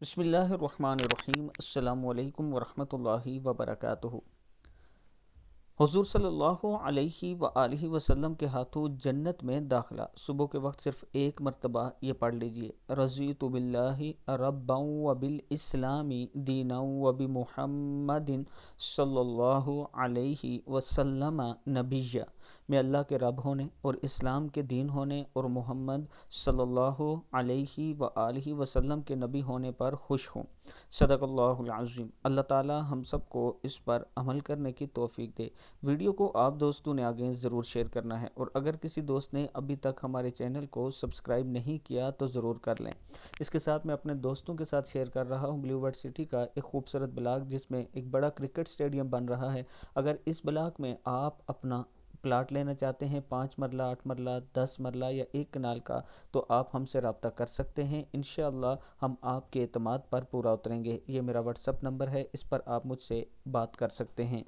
بسم اللہ الرحمن الرحیم۔ السلام علیکم ورحمۃ اللہ وبرکاتہ۔ حضور صلی اللہ علیہ وآلہ وسلم کے ہاتھوں جنت میں داخلہ۔ صبح کے وقت صرف ایک مرتبہ یہ پڑھ لیجئے، رضیت باللہ ربا وبالاسلام دینا وبمحمد صلی اللہ علیہ وسلم نبیا۔ میں اللہ کے رب ہونے اور اسلام کے دین ہونے اور محمد صلی اللہ علیہ وآلہ وسلم کے نبی ہونے پر خوش ہوں۔ صدق اللہ العظیم۔ اللہ تعالی ہم سب کو اس پر عمل کرنے کی توفیق دے۔ ویڈیو کو آپ دوستوں نے آگے ضرور شیئر کرنا ہے، اور اگر کسی دوست نے ابھی تک ہمارے چینل کو سبسکرائب نہیں کیا تو ضرور کر لیں۔ اس کے ساتھ میں اپنے دوستوں کے ساتھ شیئر کر رہا ہوں بلیو برڈ سٹی کا ایک خوبصورت بلاک، جس میں ایک بڑا کرکٹ سٹیڈیم بن رہا ہے۔ اگر اس بلاک میں آپ اپنا پلاٹ لینا چاہتے ہیں 5 مرلہ 8 مرلہ 10 مرلہ یا 1 کنال کا، تو آپ ہم سے رابطہ کر سکتے ہیں۔ انشاءاللہ ہم آپ کے اعتماد پر پورا اتریں گے۔ یہ میرا واٹس ایپ نمبر ہے، اس پر آپ مجھ سے بات کر سکتے ہیں۔